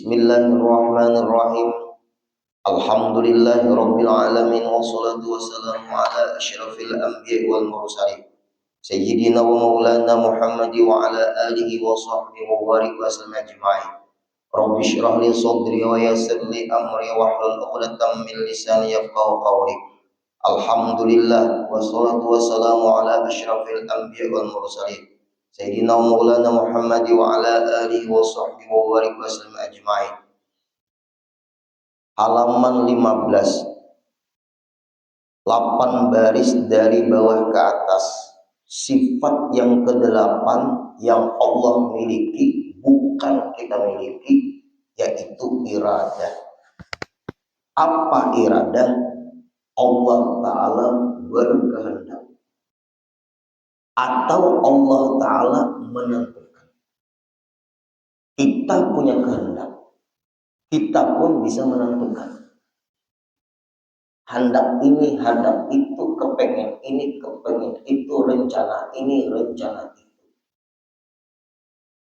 Bismillahirrahmanirrahim. Alhamdulillahirabbil alamin wassalatu wassalamu ala asyrafil anbiya'i wal mursalin sayyidina wa maulana Muhammad wa ala alihi wa sahbihi wa barik wa sallam ajma'in. Rabbi shrah li sadri wa yassir li amri wahlul 'uqdatam min lisani yafqahu qawli. Alhamdulillah wassalatu wassalamu ala asyrafil anbiya'i wal mursalin sayyidina wa maulana Muhammad wa ala alihi wa sahbihi wa barik wa sallam ajma'in. Halaman 15, 8 baris dari bawah ke atas. Sifat yang ke-8 yang Allah miliki, bukan kita miliki, yaitu iradah. Apa iradah? Allah Ta'ala berkehendak, atau Allah Ta'ala menentukan. Kita punya kehendak, kita pun bisa menentukan. Hendak ini, hendak itu, kepengen ini, kepengen itu, rencana ini, rencana itu.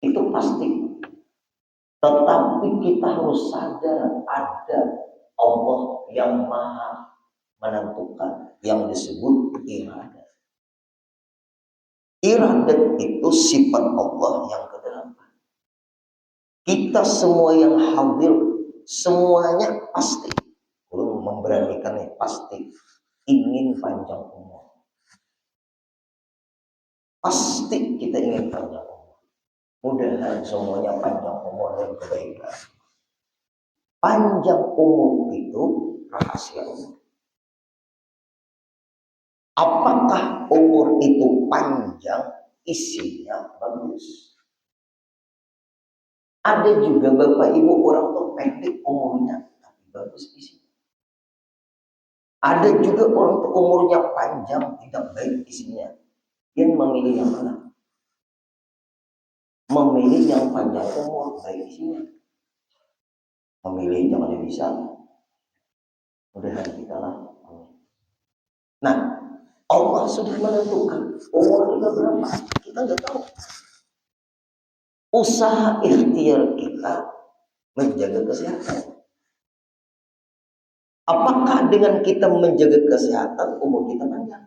Itu pasti. Tetapi kita harus sadar ada Allah yang maha menentukan, yang disebut iradah. Iradah itu sifat Allah yang ke-8. Kita semua yang hadir, semuanya pasti, belum memberanikannya, pasti ingin panjang umur. Pasti kita ingin panjang umur. Mudah-mudahan semuanya panjang umur dan kebaikan. Panjang umur itu rahasia umur. Apakah umur itu panjang, isinya bagus? Ada juga Bapak Ibu orang tuh pendek umurnya, tapi bagus isinya. Ada juga orang tuh umurnya panjang, tidak baik isinya. Yang memilih yang mana? Memilih yang panjang umur, baik isinya. Memilih jangan bisa. Mudah-mudahan kita lah. Nah, Allah sudah menentukan umur kita berapa, kita nggak tahu. Usaha ikhtiar kita menjaga kesehatan. Apakah dengan kita menjaga kesehatan umur kita panjang?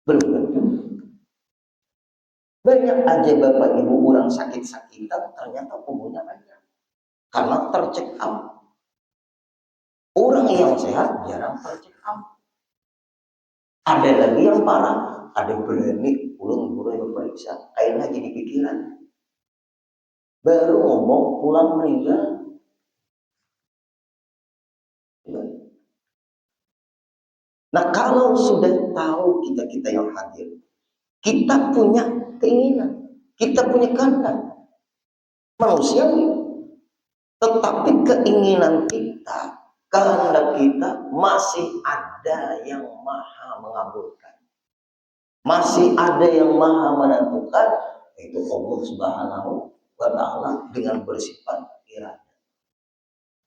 Belum tentu. Banyak aja Bapak Ibu orang sakit-sakitan ternyata umurnya panjang karena tercheck up. Orang yang sehat jarang tercheck up. Ada lagi yang parah, ada berani pulang yang periksa, kayak lagi di pikiran. Baru ngomong pulang meninggal. Nah, kalau sudah tahu kita yang hadir, kita punya keinginan, kita punya kehendak manusiawi. Tetapi keinginan kita, kehendak kita masih ada yang maha mengabulkan. Masih ada yang maha menentukan, yaitu Allah Subhanahu wa Ta'ala dengan bersifat iradah,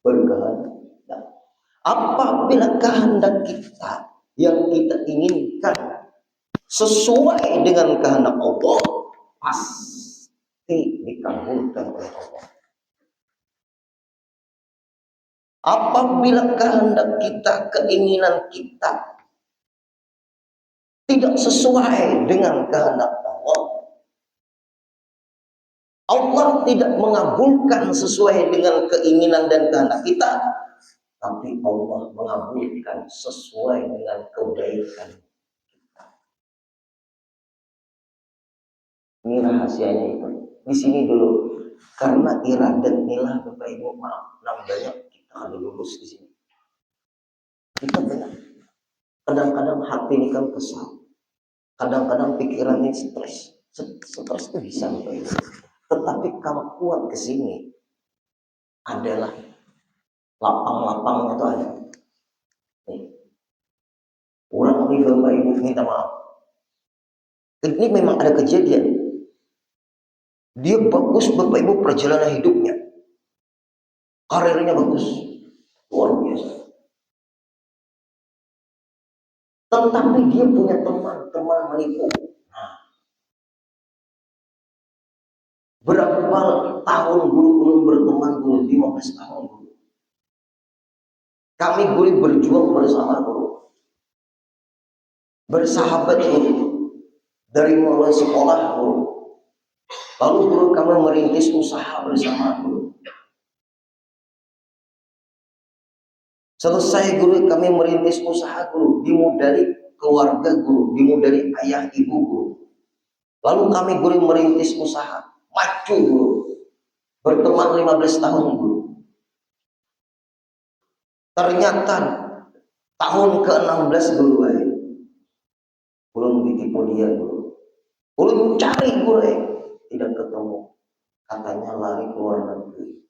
berkehendak. Apabila kehendak kita yang kita inginkan sesuai dengan kehendak Allah, pasti dikabulkan oleh Allah. Apabila kehendak kita, keinginan kita tidak sesuai dengan kehendak Allah, Allah tidak mengabulkan sesuai dengan keinginan dan kehendak kita, tapi Allah mengabulkan sesuai dengan kebaikan kita. Ini rahasianya itu. Di sini dulu, karena iradat inilah Bapak Ibu, maaf, banyak kita ada lulus di sini. Kita banyak. Kadang-kadang hati ini kan kesal. Kadang-kadang pikiran ini stres. Stres itu bisa Bapak Ibu. Tetapi kalau kuat ke sini adalah lapang-lapangnya itu ada. Nih. Orang ini Bapak Ibu minta maaf. Ini memang ada kejadian. Dia bagus Bapak Ibu perjalanan hidupnya. Karirnya bagus. Luar biasa. Tetapi dia punya teman-teman menipu. Nah, berapa tahun belum berteman dulu, 50 15 tahun guru. Kami guru berjuang bersama guru, bersahabat guru, dari mulai sekolah guru. Lalu guru kami merintis usaha bersama guru. Selesai guru kami merintis usaha guru, dimodali keluarga guru, dimodali ayah ibu guru. Lalu kami guru merintis usaha, maju guru, berteman 15 tahun guru. Ternyata tahun ke-16 guru belum ditipu dia guru. Belum cari guru tidak ketemu. Katanya lari ke luar negeri.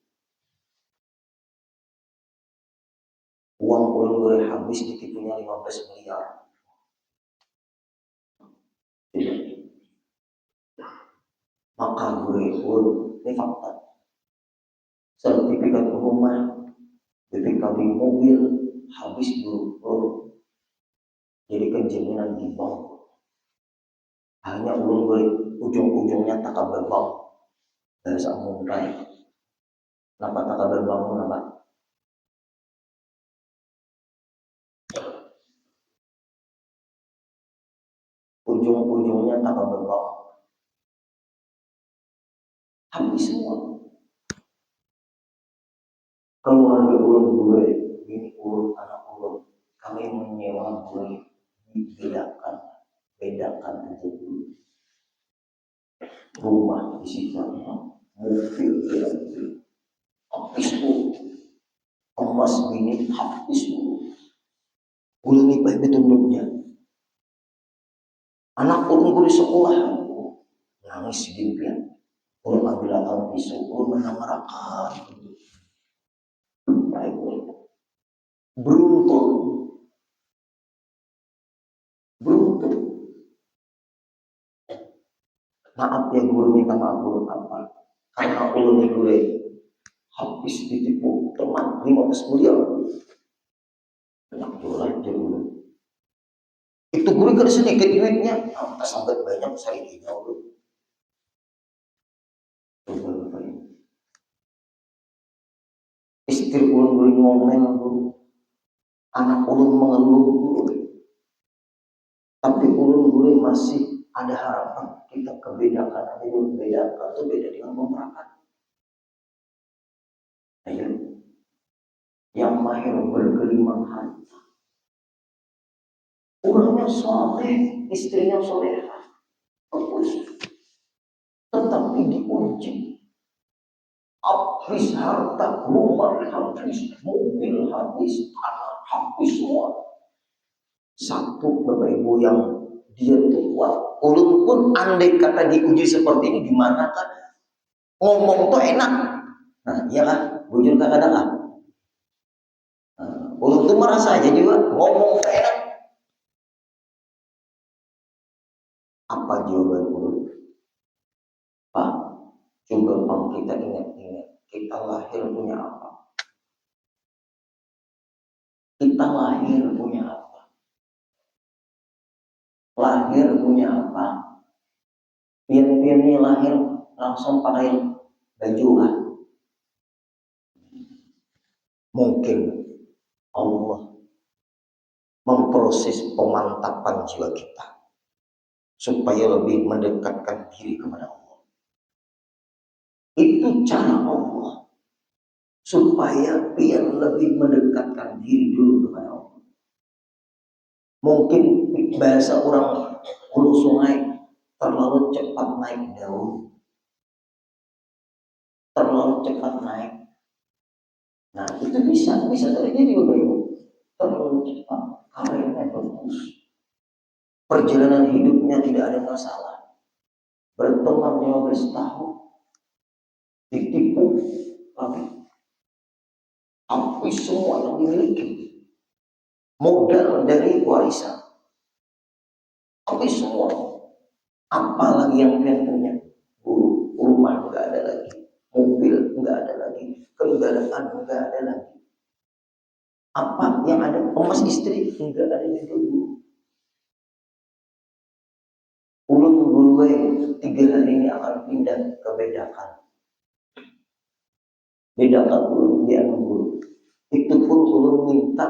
Uang guru habis ditipunya 15 miliar. Maka guru ini fakta. Sertifikat rumah, BPKB mobil habis guru. Jadi jaminan di bank. Hanya ujung-ujungnya tak kabar bank dari samudrai. Kenapa tak kabar bank? Kenapa? Ujung-ujungnya tak kabar bank. Habis semua. Keluarga gue, ini anak ulun, kami menyewa gue, bedakan aja dulu. Rumah di situ, mobil habis bu, emas bini habis bu. Ulun nipah betul-betulnya. Anak ulun gue di sekolah, nangis di impian. Ulun ambil akal pisau, ulun menamarakan. Beruntung. Maaf ya guru, minta maaf guru apa? Karena ulun guru habis ditipu teman 15 miliar. Banyak jualan dulu. Itu guru kan sedikit duitnya, sampai banyak sainginya guru. Istri ulun guru ngomel guru. Anak ulun mengeluh guru. Tapi ulun guru masih ada harapan. Kita kebedakan aja dulu, bedakan itu beda dengan pemerakan. Ayo, yang mahir bergelimang harta. Orangnya soleh, istrinya solehah, bagus. Tetapi diuji, habis harta, rumah habis, mobil habis, tanah habis semua. Satu Bapak Ibu yang dia tua, ulun pun andai kata diuji seperti ini, gimana kan? Ngomong tuh enak. Nah, iya kan? Bujur kadang kan? Ulun tuh merasa aja juga ngomong tuh enak. Apa jawaban ulun? Pak, coba bang kita ingat-ingat, kita lahir punya apa? Kita lahir punya apa? Lahir punya apa? Pian-pian ini lahir langsung pakai baju kan? Mungkin Allah memproses pemantapan jiwa kita supaya lebih mendekatkan diri kepada Allah. Itu cara Allah supaya pian lebih mendekatkan diri dulu kepada Allah. Mungkin bahasa orang hulu sungai terlalu cepat naik daun, terlalu cepat naik. Nah itu bisa terjadi Bapak Ibu. Terlalu cepat, karirnya bagus, perjalanan hidupnya tidak ada masalah, berteman 15 tahun, ditipu lagi, habis semua yang dimiliki, modal dari warisan, habis semua. Apalagi yang kalian punya? Rumah nggak ada lagi, mobil nggak ada lagi, kendaraan nggak ada lagi. Apa yang ada? Emas istri nggak ada juga. Ulun guru 3 hari ini akan pindah ke bedakan. Beda 40, dia 60. Itu pun ulun minta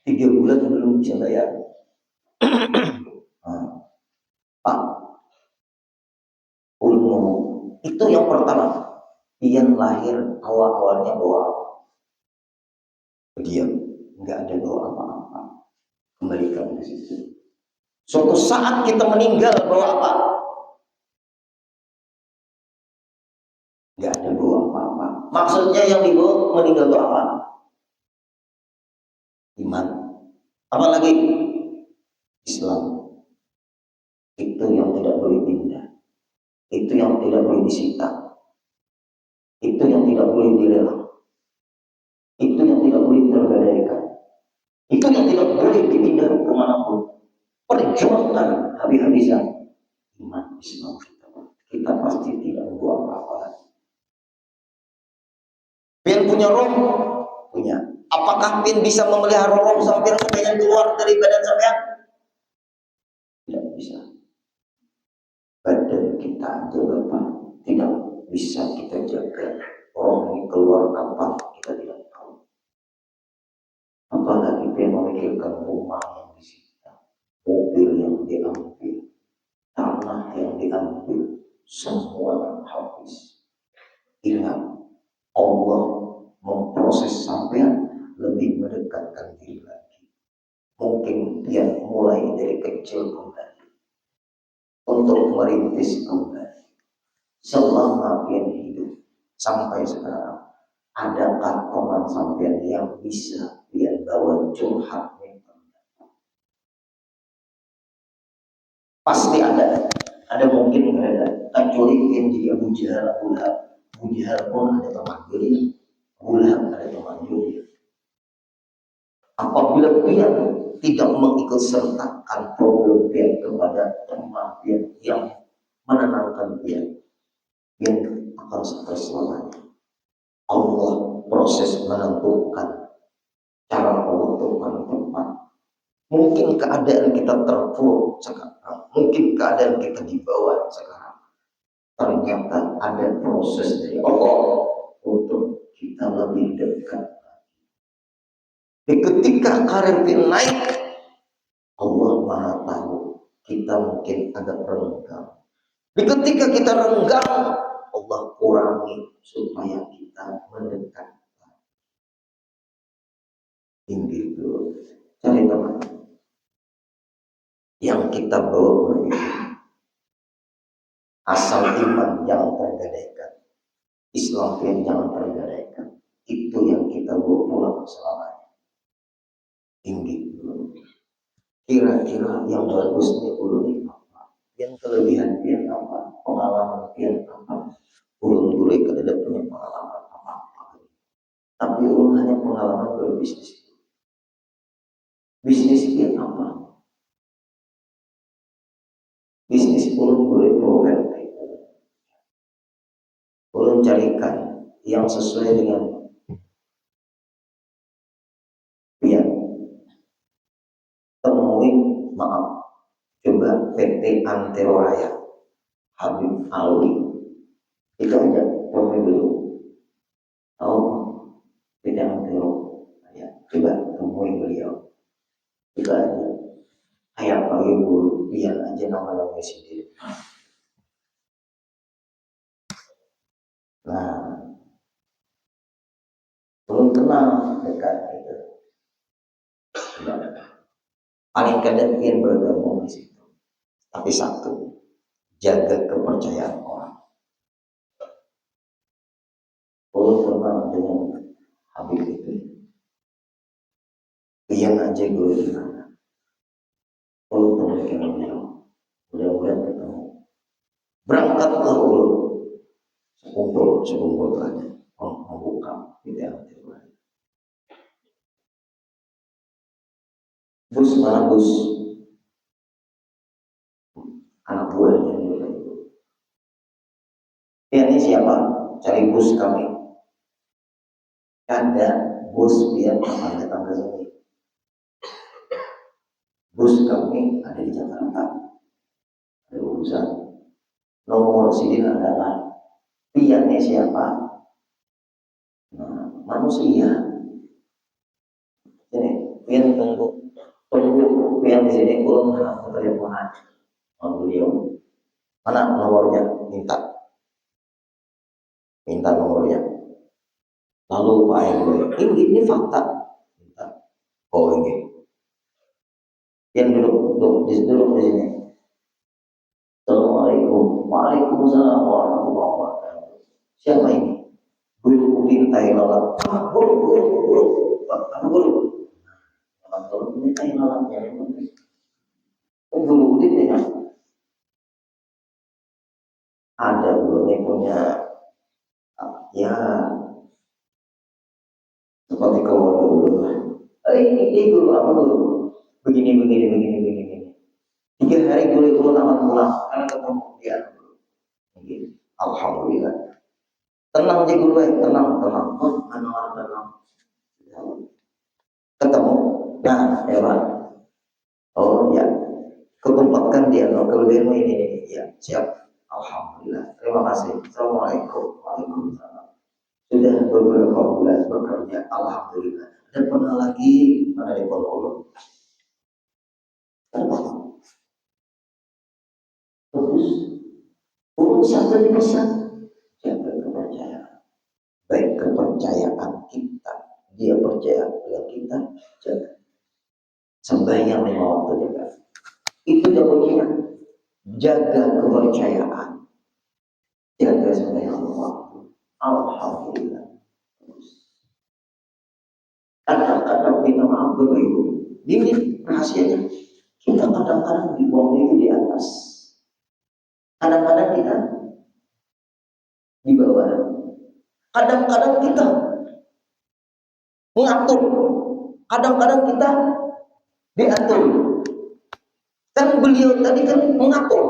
3 bulan belum bisa bayar. Nah, Pak, ulun ngomong, itu yang pertama. Pian lahir awal-awalnya bawa diam, nggak ada bawa apa-apa. Kembalikan ke situ. Suatu saat kita meninggal bawa apa? Nggak ada bawa apa-apa. Maksudnya yang dibawa meninggal itu apa? Iman. Apalagi Islam. Itu yang tidak boleh pindah. Itu yang tidak boleh disita. Itu yang tidak boleh dilelang. Itu yang tidak boleh tergadaikan. Itu yang tidak boleh dipindah kemanapun. Perjuangkan habis-habisan iman Islam kita. Kita pasti tidak membuat apa-apa. Pian punya roh? Punya. Apakah Pian bisa memelihara roh sampai supaya keluar dari badan sampean? Tidak bisa. Badan kita aja Bapak tidak bisa kita jaga. Roh ini keluar kapan kita tidak tahu. Apalagi Pian memikirkan rumah yang disita, mobil yang diambil, tanah yang diambil, semua habis. Ingat, Allah memproses sampean lebih mendekatkan diri lagi. Mungkin dia mulai dari kecil kembali untuk merintis kembali. Selama dia hidup sampai sekarang, adakah teman sampean yang bisa dia bawa curhatnya? Pasti ada. Ada mungkin nggak ada. Kecuali yang jadi Abu Jahal, Abu Jahal pun ada teman diri. Abu Lahab ada teman diri. Apabila dia tidak mengikut sertakan problem dia kepada teman dia yang menenangkan dia akan stres selamanya. Allah proses menentukan cara Allah itu paling tepat. Mungkin keadaan kita terpuruk sekarang, mungkin keadaan kita di bawah sekarang. Ternyata ada proses dari Allah untuk kita lebih dekat. Ketika karir kita naik, Allah Maha tahu kita mungkin agak renggang. Ketika kita renggang, Allah kurangi supaya kita mendekat. Tinggi dulu, cari teman yang kita bawa berbeda. Asal iman jangan tergadaikan, Islam yang jangan tergadaikan. Itu yang kita bawa pulang selamanya. Tinggi dulu. Kira-kira yang bagusnya dulu ini apa? Yang kelebihan dia apa? Pengalaman dia apa? Ulun dulu tidak punya pengalaman apa-apa. Tapi ulun hanya pengalaman berbisnis. Bisnis dia apa? Bisnis ulun boleh program. Ulun carikan yang sesuai dengan pian. Temui, maaf, coba PT Antero Raya, Habib Alwi. Itu aja, temui dulu. Tahu PT Antero Raya, coba temui beliau. Itu aja. Kayak pagi guru, pian aja nama-nama sendiri. Nah, belum kenal dekat itu. Paling kadang ingin bergabung di situ. Tapi satu, jaga kepercayaan orang. Belum kenal dengan Habib itu. Yang aja gue di mana. Belum temukan beliau. Mudah-mudahan ketemu. Berangkatlah dulu. Sekumpul aja. Membuka video. Bus mana bus? Anak buahnya juga itu. Ini siapa? Cari bus kami. Ada bus biar akan datang ke sini. Bus kami ada di Jakarta. Ada urusan. Nomor sidin adalah piannya siapa? manusia. Ini pian tunggu pian di sini belum aku teleponan sama beliau. Mana nomornya? Minta nomornya. Lalu Pak ini fakta. Minta. Oh ini. Pian duduk di sini. Assalamualaikum. Waalaikumsalam warahmatullahi wabarakatuh. Siapa ini? Guru pintai lalat. Guru. Apa guru? Kalau pintai lalatnya yang penting. Guru ini ya. Ada guru ini punya ya seperti kawan dulu. Ini guru apa guru? Begini. 3 hari guru taman pulang karena ketemu dia. Alhamdulillah. Tenang aja guru, tenang. Oh, tenang. Ketemu, nah, ya Pak. Oh ya, ketempatkan dia. Kalau dia mau ini, ya siap. Alhamdulillah. Terima kasih. Assalamualaikum. Waalaikumsalam. Sudah beberapa bulan bekerja, alhamdulillah. Dan pernah lagi mana di Pondok. Terus, siapa yang bisa? Siapa kepercayaan? Baik kepercayaan kita, dia percaya dengan kita, jaga. Sembahyang 5 waktu jaga. Itu jawabannya. Jaga kepercayaan. Jaga sembahyang 5 waktu. Alhamdulillah. Kadang-kadang kita maaf Bapak Ibu. Ini rahasianya. Kita kadang-kadang dibuang itu di atas. Kadang-kadang kita di bawah. Kadang-kadang kita mengatur. Kadang-kadang kita diatur. Kan beliau tadi kan mengatur.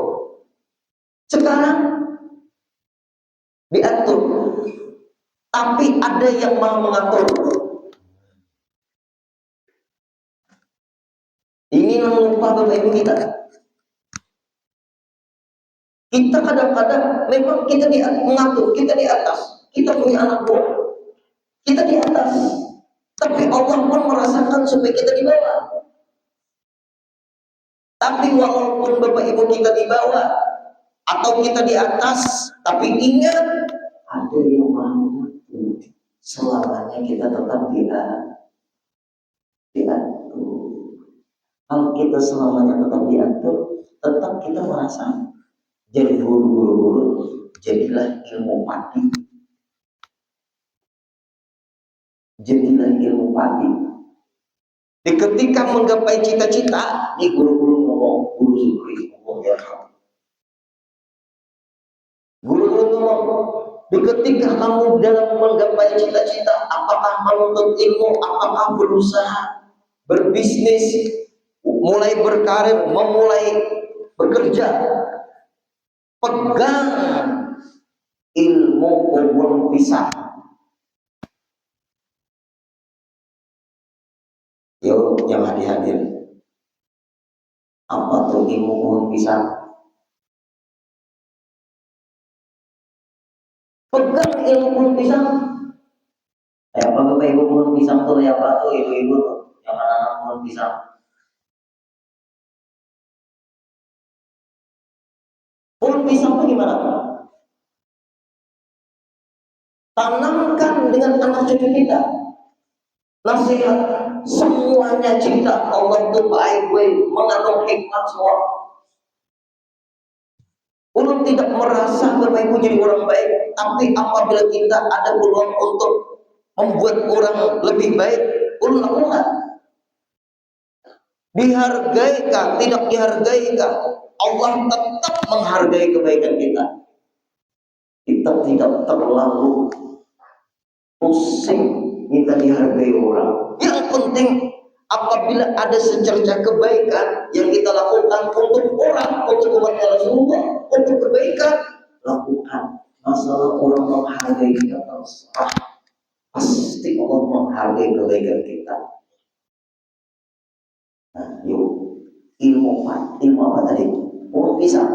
Sekarang diatur. Tapi ada yang mau mengatur. Ini yang lupa Bapak Ibu kita. Kita kadang-kadang memang kita mengatur, kita di atas. Kita punya anak buah. Kita di atas. Tapi Allah pun merasakan supaya kita di bawah. Tapi walaupun Bapak Ibu kita di bawah atau kita di atas, tapi ingat ada yang mau selamanya kita tetap di atas. Kalau kita selamanya tetap diatur, tetap kita merasa jadi guru-guru, jadilah ilmu pati. Jadilah ilmu pati. Ketika menggapai cita-cita, ini guru-guru ngomong, guru Zukri ngomong ya. Guru-guru ngomong, ketika kamu dalam menggapai cita-cita, apakah menuntut ilmu, apakah berusaha, berbisnis, mulai berkarir, memulai bekerja, pegang ilmu pohon pisang. Yuk, yang hadir. Apa tuh ilmu pohon pisang? Pegang ilmu pohon pisang. Apa Bapak Ibu pohon pisang tuh ya Pak tuh ibu-ibu tuh yang menanam pohon pisang. Pohon pisang itu gimana? Tanamkan dengan anak cucu kita. Nasihat semuanya cinta Allah itu baik, mengandung hikmat semua. Ulun tidak merasa Bapak Ibu jadi orang baik, tapi apabila kita ada peluang untuk membuat orang lebih baik, ulun lakukan. Dihargaikah, tidak dihargaikah, Allah tetap menghargai kebaikan kita. Kita tidak terlalu pusing minta dihargai orang. Yang penting apabila ada secerca kebaikan yang kita lakukan untuk orang, untuk umat Rasulullah, untuk kebaikan, lakukan. Masalah orang menghargai kita terserah. Pasti Allah menghargai kebaikan kita. Nah, yuk ilmu apa tadi? Pohon pisang.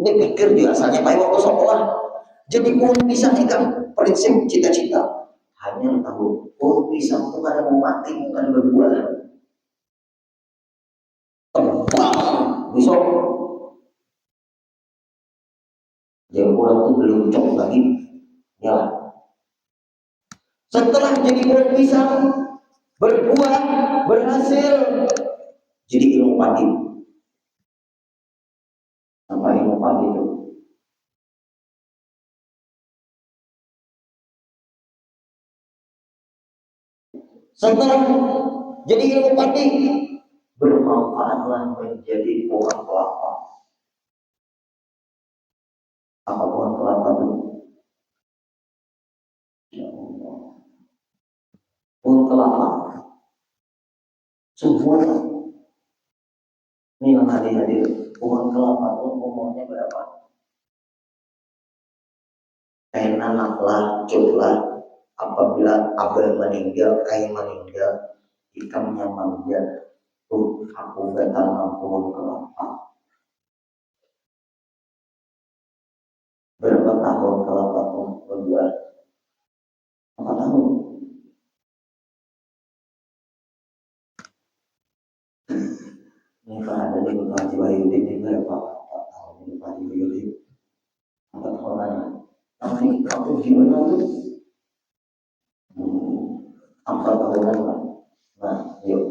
Dipikir biasanya Pak waktu sekolah. Jadi pohon pisang ini kan prinsip cita-cita. makanya tahu pohon pisang itu kadang mau mati bukan berbuah, tebang besok jadi orang tuh belum cok lagi ya. Setelah jadi pohon pisang berbuah berhasil jadi ilmu padi. Apa ilmu padi itu? Setelah jadi ilmu padi bermanfaatlah menjadi pohon kelapa. Apa pohon kelapa itu? Ya Allah. Pohon kelapa semuanya ini yang hadir pohon kelapa itu umurnya berapa? Enaklah coba apabila abah meninggal, ayah meninggal, ikamnya manja, aku gak tanam pohon kelapa. Berapa tahun kelapa itu berbuah? 4 tahun. Ini kan ada di Pak Haji Wahyudin ini berapa tahun ini Pak Haji Wahyudin? 4 tahun aja. Tapi aku gimana tuh? 4 tahunan lah. Nah, yuk.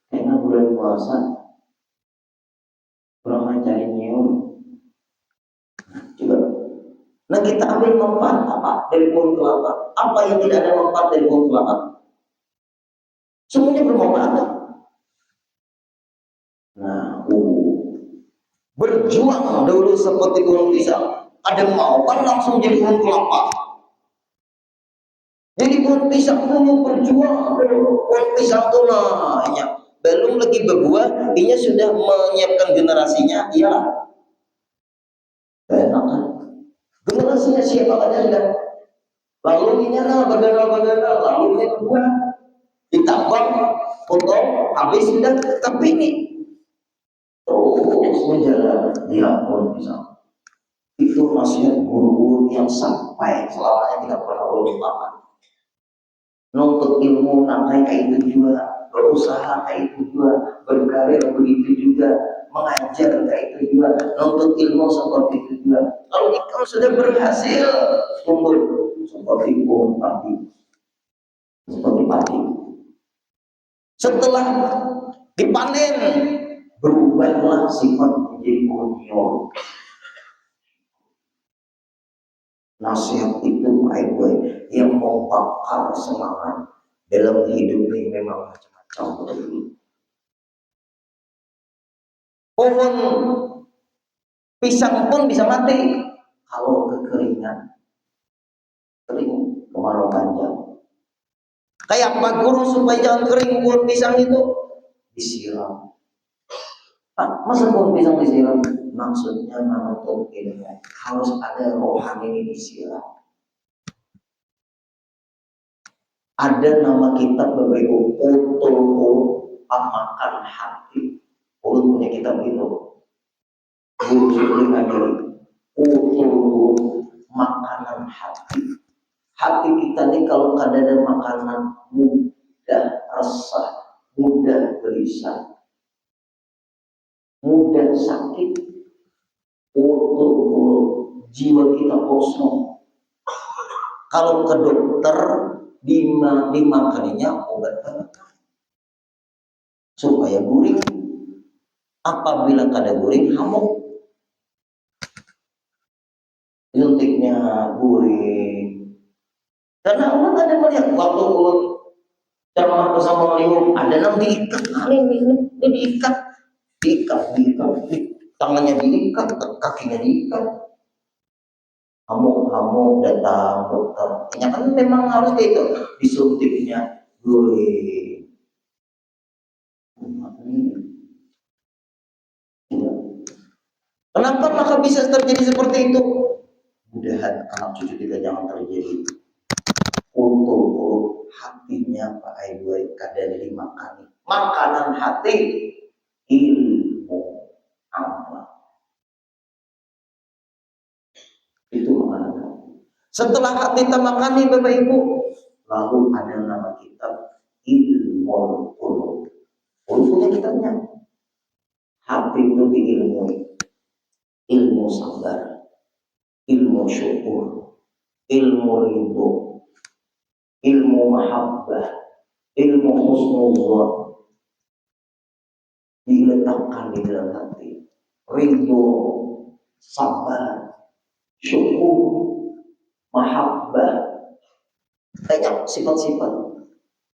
Karena bulan puasa kurang mencari nyium. Coba. Nah kita ambil manfaat apa dari pohon kelapa? Apa yang tidak ada manfaat dari pohon kelapa? Semuanya bermanfaat. Nah, berjuang dulu seperti pohon pisang. Ada mau kan langsung jadi pohon kelapa. Jadi pohon pisang dulu berjuang dulu. Pohon pisang itu nanya belum lagi berbuah, dia sudah menyiapkan generasinya. Iya, enak kan? Generasinya siapa aja sudah. Lalu ini bagana, lalu ini berbuah, ditambang, potong, habis sudah. Tapi ini terus menjalan dia pohon pisang. Itu nasihat guru-guru yang sampai selamanya tidak pernah lupakan. Nuntut ilmu kayak itu juga, berusaha kayak itu juga, berkarir begitu juga, mengajar kayak itu juga, nuntut ilmu seperti itu juga. Kalau kamu sudah berhasil tumbuh seperti pohon padi, seperti padi. Setelah dipanen berubahlah sifat menjadi pohon nyur. Nasihat itu baik-baik yang membakar semangat dalam hidup ini memang macam-macam. Pohon pisang pun bisa mati kalau kekeringan, kering kemarau panjang. Kayak apa guru supaya jangan kering pohon pisang itu disiram. Masa pohon pisang disiram? Maksudnya menutup ilmu harus ada rohani ini disiram. Ada nama kitab berbeda Utul Pemakan Hati. Ulun punya kitab itu. Guru Syukri ngajari Utul Makanan Hati. Hati kita ini kalau kadang makanan mudah resah, mudah gelisah, mudah sakit, utul jiwa kita kosong. Kalau ke dokter dimakaninya obat penenang supaya gurih. Apabila kada gurih hamuk, suntiknya gurih. Karena orang ada melihat waktu ulun ceramah bersama beliau ada yang diikat, ini diikat, tangannya diikat, kakinya diikat. Hamuk datang dokter. Ya kan memang harus kayak itu, disuntiknya gurih. Kenapa maka bisa terjadi seperti itu? Mudahan anak cucu kita jangan terjadi. Untuk hatinya Pak Aibwai kadang dimakani. Makanan hati ilmu amal. Itu makanan hati. Setelah hati kita makani Bapak Ibu, Lalu ada nama kitab Ilmu Qulub. Punya kitabnya. Hati itu diilmui. Ilmu sabar, ilmu syukur, ilmu ridho, ilmu mahabbah, ilmu husnuzon diletakkan di dalam hati. Ridho, sabar, syukur, mahabbah, banyak sifat-sifat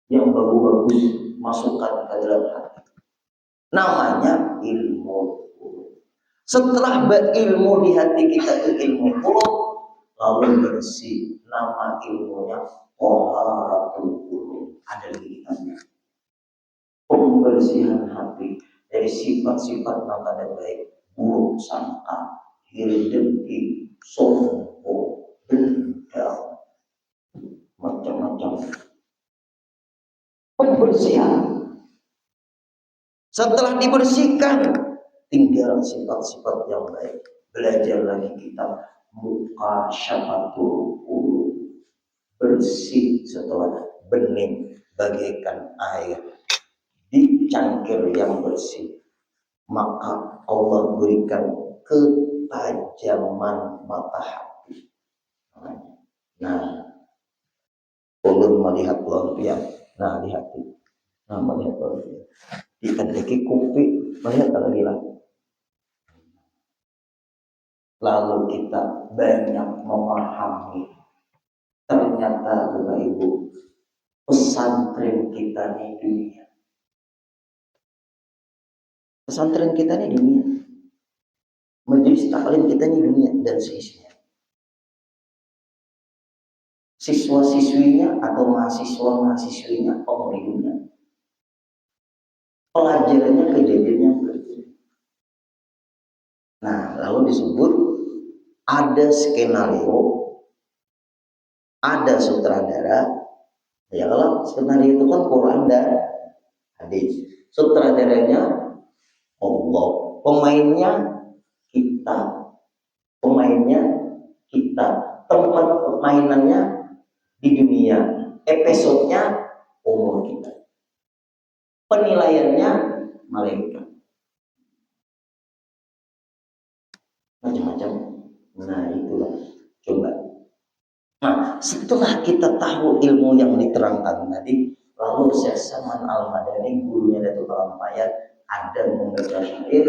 yang bagus-bagus masukkan ke dalam hati. Namanya ilmu. Setelah berilmu di hati kita itu ilmu qulub, lalu bersih. Nama ilmunya Taharatul Qulub. Ada di kitabnya. Pembersihan hati dari sifat-sifat yang tidak baik, buruk sangka, iri dengki, sombong, dendam, macam-macam. Pembersihan. Setelah dibersihkan, tinggal sifat-sifat yang baik. Belajar lagi kitab Muqasyafatul Qulub. Bersih setelah bening bagaikan air di cangkir yang bersih, maka Allah berikan ketajaman mata hati. Nah, ulun melihat lampion. Nah, di hati. Nah, melihat lampion. Dikendaki kopi, melihat lagi lah. Lalu kita banyak memahami. Ternyata Bapak Ibu, pesantren kita di dunia. Pesantren kita di dunia. Majelis taklim kita di dunia dan seisinya. Siswa-siswinya atau mahasiswa-mahasiswinya pemuridnya. Pelajarannya kejadiannya berbeda. Nah, lalu disebut ada skenario, ada sutradara. Ya kalau skenario itu kan Quran dan hadis. Sutradaranya Allah, pemainnya kita, tempat permainannya di dunia, episodenya umur kita, penilaiannya malaikat, macam-macam. Nah itulah, coba. Nah setelah kita tahu ilmu yang diterangkan tadi, lalu Syekh Saman Al-Madani, gurunya Datuk Kalampayat, ada membaca syair,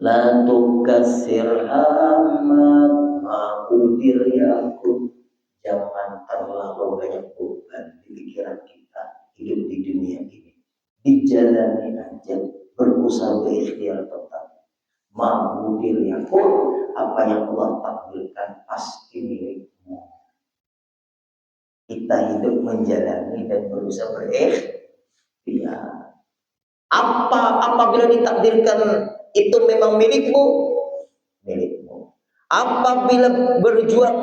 la tukassir amat ma'udir yakub. Jangan terlalu banyak beban di pikiran kita hidup di dunia ini. Dijalani aja, berusaha berikhtiar tetap. Ma'udir yakub, apa yang Allah takdirkan pasti milikmu. Kita hidup menjalani dan berusaha berikhtiar. Apabila ditakdirkan itu memang milikmu. Apabila berjuang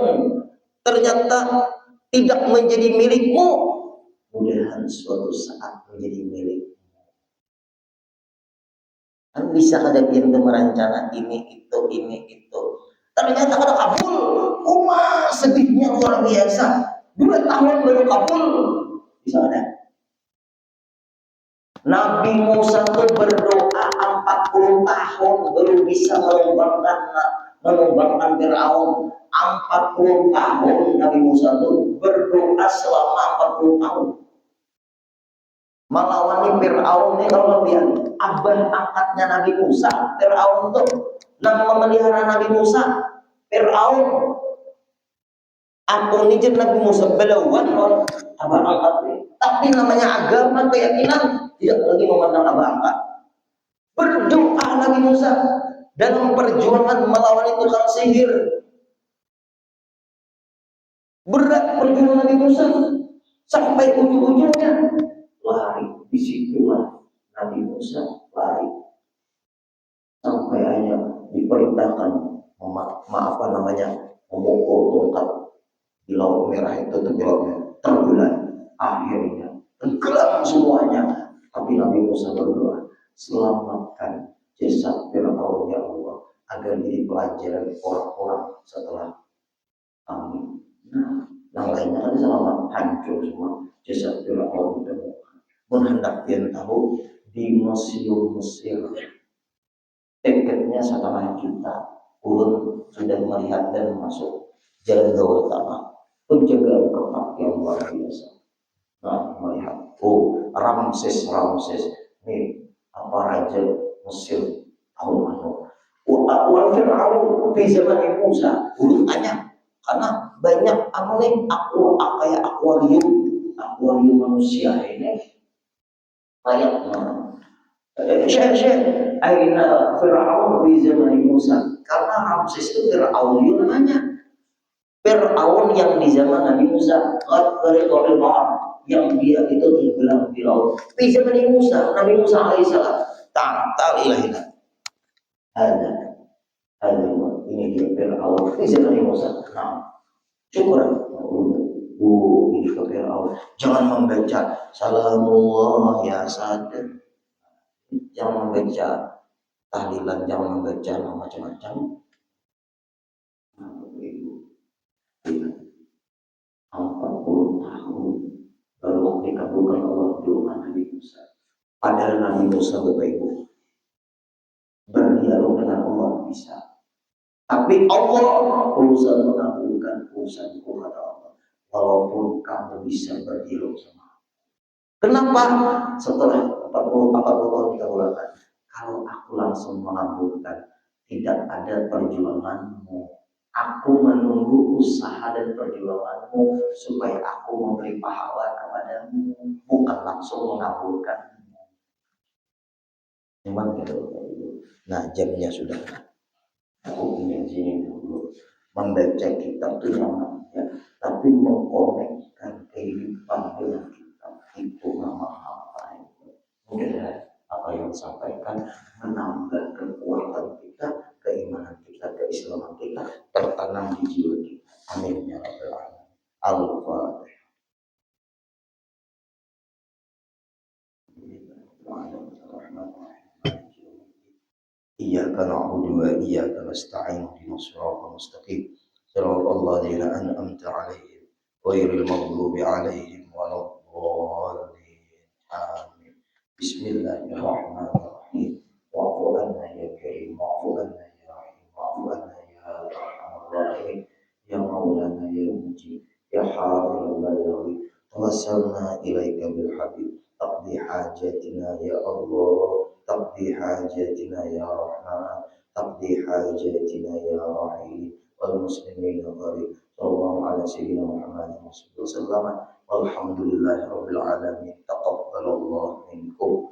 ternyata tidak menjadi milikmu, mudahan suatu saat menjadi milikmu. Kan bisa ada yang merencana ini itu. Ternyata kada kabul. Sedihnya luar biasa. 2 tahun baru kabul. Bisa ada. Nabi Musa itu berdoa 40 tahun baru bisa menumbangkan Fir'aun. 40 tahun Nabi Musa itu berdoa selama 40 tahun. Melawani Fir'aun ini kalau lihat abah angkatnya Nabi Musa, Fir'aun itu nama memelihara Nabi Musa, Fir'aun. Aku ini Nabi Musa belawan orang abah angkatnya. Tapi namanya agama, keyakinan, tidak lagi memandang abah angkat. Berdoa Nabi Musa dalam perjuangan melawan tukang sihir. Berat perjuangan Nabi Musa sampai ujung-ujungnya lari. Disitulah Nabi Musa lari sampai hanya diperintahkan memukul tongkat di Laut Merah itu tenggelam. Akhirnya tenggelam semuanya. Tapi Nabi Musa berdoa, selamatkan jasad Fir'aun ya Allah, agar jadi pelajaran orang-orang setelah kami. Nah, yang lainnya kan sama hancur semua. Jasad Fir'aun ditemukan. Pun hendak dia tahu di museum Mesir tiketnya 1,5 juta. Ulun sudah melihat dan masuk jalan bawah tanah. Penjagaan ketat yang luar biasa. Nah, melihat, Ramses ini apa raja Mesir tahun lalu. Wal Fir'aun di zaman Musa, ulun tanya karena banyak kayak akuarium manusia ini banyak. Syekh aina Fir'aun di zaman Musa, karena Ramses itu Fir'aun itu namanya. Fir'aun yang di zaman Nabi Musa, yang dia itu tenggelam di laut. Di zaman Musa, Nabi Musa alaihissalam, ta'al ilahina. Ada ini dia Fir'aun di zaman Musa. Nah, syukuran. Ini ke Fir'aun. Jangan membaca salamullah ya sadar. Jangan membaca tahlilan, jangan membaca macam-macam. 40 tahun baru dikabulkan Allah doa Nabi Musa. Padahal Nabi Musa Bapak Ibu berdialog dengan Allah bisa. Tapi Allah berusaha mengabulkan urusanku kata Allah. Walaupun kamu bisa berdialog sama aku. Kenapa? Setelah 40 tahun dikabulkan, kalau aku langsung mengabulkan, tidak ada perjuanganmu. Aku menunggu usaha dan perjuanganmu supaya aku memberi pahala kepadamu, bukan langsung mengabulkanmu. Memang gitu. Nah, jamnya sudah. Aku ingin sini dulu membaca kitab itu nyaman ya, tapi mengkonekkan kehidupan dengan kitab itu nama apa itu. Mudah apa yang disampaikan menambah kekuatan kita, keimanan kita, keislaman kita tertanam di jiwa kita. Amin ya rabbal alamin. Al-Fatihah. إياك نعبد وإياك نستعين اهدنا الصراط المستقيم صراط الذين أنعمت عليهم غير المغضوب عليهم ولا الضالين آمين. بسم الله الرحمن الرحيم. واعف عنا يا كريم، واعف عنا يا رحيم، واعف عنا يا أرحم الراحمين، يا مولانا يا مجيب، يا حاضر لا يغيب. توسلنا إليك بالحبيب، تقضي حاجاتنا يا الله، تقضي حاجاتنا يا رحمن، تقضي حاجاتنا يا رحيم، والمسلمين الغريب. صلى الله على سيدنا محمد وسلم، والحمد لله رب العالمين. تقبل الله منكم.